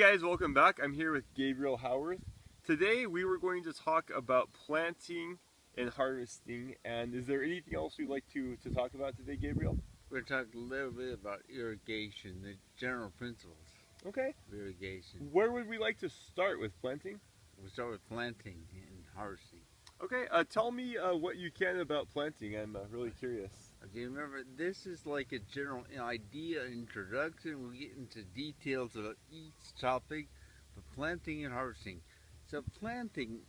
guys, welcome back. I'm here with Gabriel Howearth. Today we were going to talk about planting and harvesting, and is there anything else we'd like to talk about today, Gabriel? We're going to talk a little bit about irrigation, the general principles Okay. of irrigation. Where would we like to start with planting? We'll start with planting and harvesting. Okay, tell me what you can about planting. I'm really curious. Okay, remember, this is like a general idea introduction. We'll get into details about each topic, but planting and harvesting. So planting,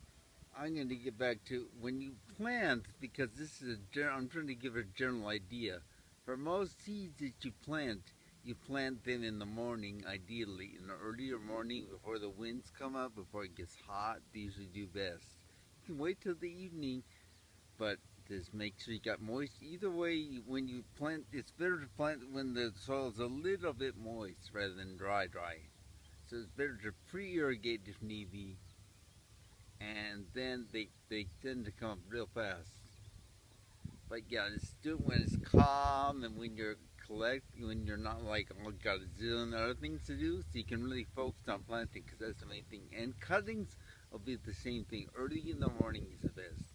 I'm going to get back to when you plant, because this is I'm trying to give a general idea. For most seeds that you plant them in the morning, ideally, in the earlier morning before the winds come up, before it gets hot. They usually do best. You can wait till the evening, but just make sure you got moist. Either way, when you plant, it's better to plant when the soil is a little bit moist rather than dry. So it's better to pre-irrigate if need be, and then they tend to come up real fast. But yeah, just do it when it's calm and when you're when you're not like, oh, got a zillion other things to do, so you can really focus on planting, because that's the main thing. And cuttings will be the same thing. Early in the morning is the best,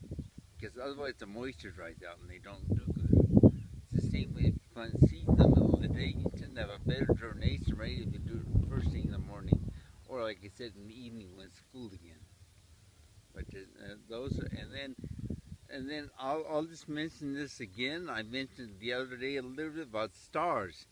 because otherwise the moisture dries out and they don't do good. It's the same way if you plant seeds in the middle of the day, you tend to have a better germination rate if you do it first thing in the morning, or like I said, in the evening when it's cool again. But those are, and then I'll just mention this again. I mentioned the other day a little bit about stars,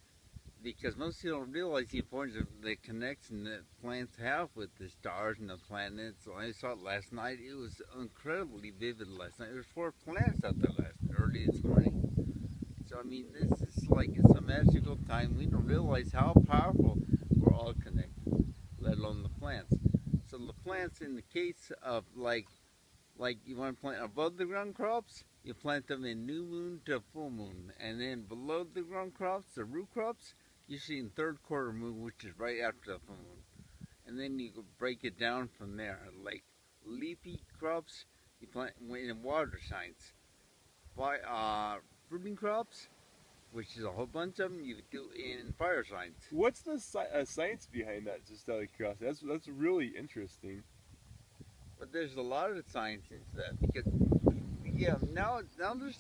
because most people don't realize the importance of the connection that plants have with the stars and the planets. So I saw it last night. It was incredibly vivid last night. There were 4 planets out there early this morning. So I mean, this is like, it's a magical time. We don't realize how powerful we're all connected, let alone the plants. So the plants, in the case of like you want to plant above the ground crops, you plant them in new moon to full moon, and then below the ground crops, the root crops, you see in third quarter moon, which is right after the full moon. And then you break it down from there. Like leafy crops, you plant in water signs. Fruiting crops, which is a whole bunch of them, you do in fire signs. What's the science behind that, just out of curiosity? That's really interesting. But there's a lot of science into that, because yeah, now there's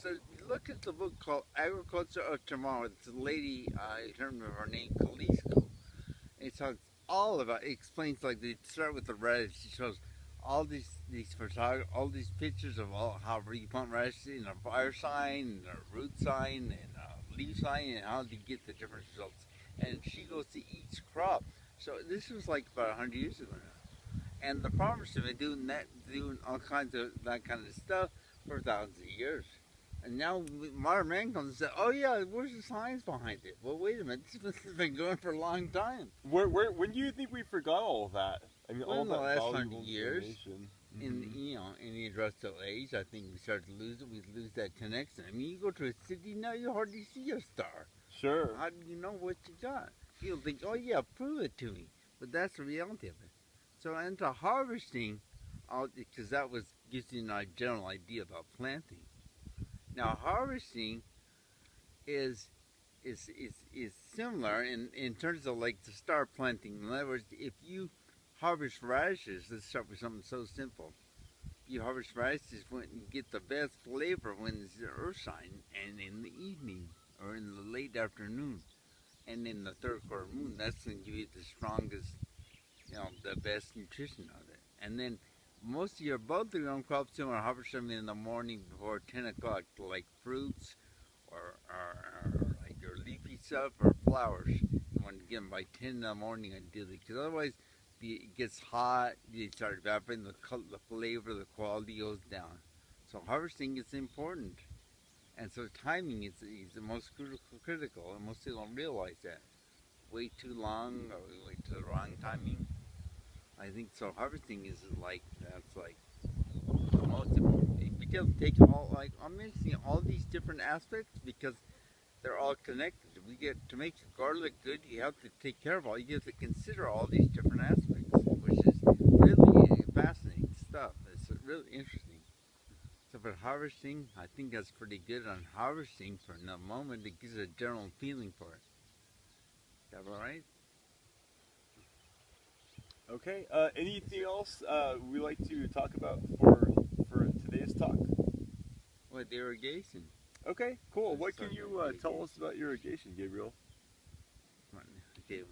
look at the book called Agriculture of Tomorrow. It's a lady, I don't remember her name, Kalisko. It talks all about, it explains, like they start with the radish. She shows all these all these pictures of how you plant radish in a fire sign, and a root sign, and a leaf sign, and how to get the different results. And she goes to each crop. So this was like about 100 years ago now. And the farmers have been doing all kinds of that kind of stuff for thousands of years. And now modern man comes and says, "Oh yeah, where's the science behind it?" Well, wait a minute, this has been going for a long time. When do you think we forgot all of that? I mean, all in the that last valuable 100 years, information. in the industrial age, I think we started to lose it. We lose that connection. I mean, you go to a city now, you hardly see a star. Sure. How do you know what you got? People think, "Oh yeah, prove it to me," but that's the reality of it. So into harvesting, because that gives you a general idea about planting. Now harvesting is similar in terms of like to start planting. In other words, if you harvest radishes, let's start with something so simple. You harvest radishes when you get the best flavor when it's the earth sign, and in the evening or in the late afternoon, and in the third quarter moon. That's going to give you the strongest, the best nutrition of it. And then most of your above the ground crops, you want to harvest them in the morning before 10 o'clock, like fruits or like your leafy stuff or flowers. You want to get them by 10 in the morning ideally, because otherwise it gets hot, you start evaporating, the flavor, the quality goes down. So harvesting is important. And so timing is the most critical, and most people don't realize that. Wait too long, or wait to the wrong timing. I think so. Harvesting is that's like the most important. We can take I'm mentioning all these different aspects because they're all connected. To make garlic good, you have to take care of you have to consider all these different aspects, which is really fascinating stuff. It's really interesting. So for harvesting, I think that's pretty good on harvesting for the moment. It gives a general feeling for it. Is that all right? Okay. Anything else we like to talk about for today's talk? With irrigation. Okay, cool. Let's What can start you with tell us irrigation. about irrigation, Gabriel? Come on, okay.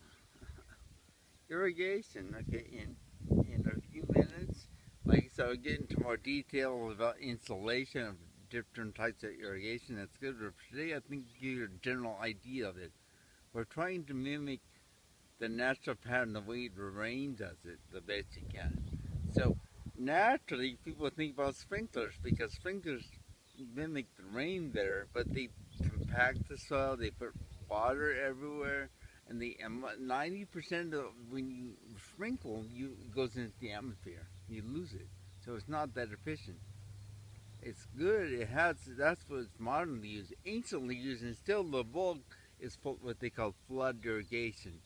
Irrigation, okay, in a few minutes. Like so, I'll get into more detail about installation of different types of irrigation. That's good. But today, I think give you a general idea of it. We're trying to mimic the natural pattern, the way the rain does it, the best you can. So naturally, people think about sprinklers because sprinklers mimic the rain there, but they compact the soil. They put water everywhere, and 90% of when you sprinkle, it goes into the atmosphere. You lose it, so it's not that efficient. It's good. It has. That's what it's modernly used. Anciently used, and still the bulk is what they call flood irrigation.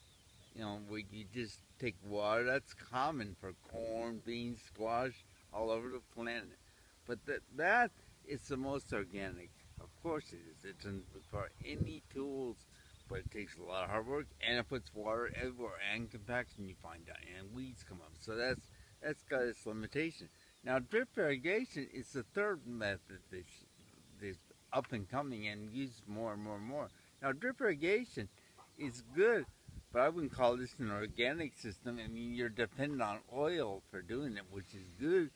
You know, where you just take water. That's common for corn, beans, squash, all over the planet. But that is the most organic. Of course it is. It doesn't require any tools, but it takes a lot of hard work, and it puts water everywhere and compaction. You find out, and weeds come up. So that's got its limitation. Now, drip irrigation is the third method that's up and coming and used more and more and more. Now, drip irrigation is good, but I wouldn't call this an organic system. I mean, you're dependent on oil for doing it, which is good.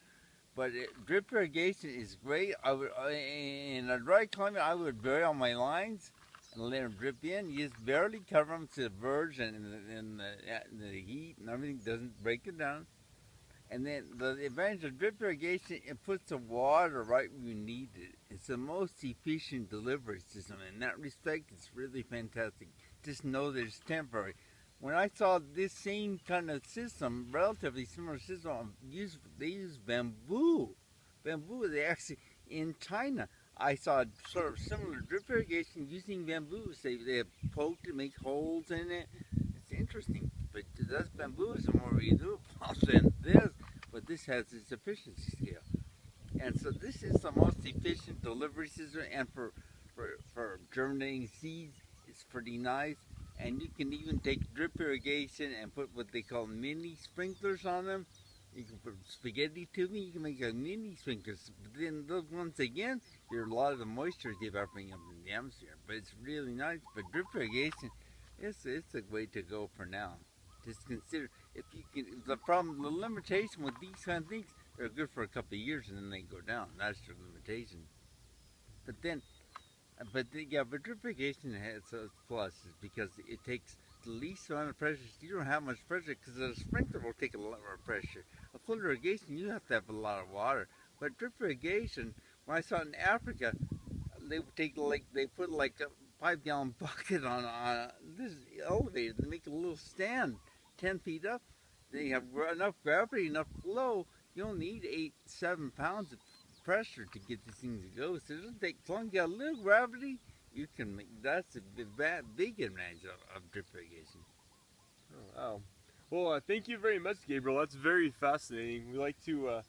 But drip irrigation is great. In a dry climate, I would bury all my lines and let them drip in. You just barely cover them to the verge, and the heat and everything doesn't break it down. And then the advantage of drip irrigation, it puts the water right where you need it. It's the most efficient delivery system. In that respect, it's really fantastic. Just know that it's temporary. When I saw this same kind of system, relatively similar system, they use bamboo. Bamboo, they actually, in China, I saw sort of similar drip irrigation using bamboo. They have poked it, make holes in it. It's interesting. But that's bamboo is more renewable than this, but this has its efficiency scale. And so this is the most efficient delivery system, and for germinating seeds, it's pretty nice. And you can even take drip irrigation and put what they call mini sprinklers on them. You can put spaghetti tubing, you can make a mini sprinklers. But then those ones again, a lot of the moisture is evaporating up in the atmosphere. But it's really nice. But drip irrigation, it's a way to go for now. Just consider if you can. The limitation with these kind of things, they're good for a couple of years and then they go down. That's their limitation. But drip irrigation has its pluses because it takes the least amount of pressure. You don't have much pressure because a sprinkler will take a lot more pressure. A flood irrigation, you have to have a lot of water. But drip irrigation, when I saw it in Africa, they would they put like a 5-gallon bucket on this elevator to make a little stand 10 feet up. They have enough gravity, enough flow. You don't need 8-7 pounds of pressure to get these things to go. So it doesn't take long. You got a little gravity, you can make. That's a big advantage of drip irrigation. Oh, wow. Well, thank you very much, Gabriel. That's very fascinating. We like to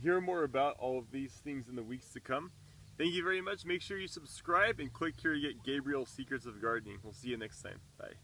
hear more about all of these things in the weeks to come. Thank you very much. Make sure you subscribe and click here to get Gabriel's Secrets of Gardening. We'll see you next time. Bye.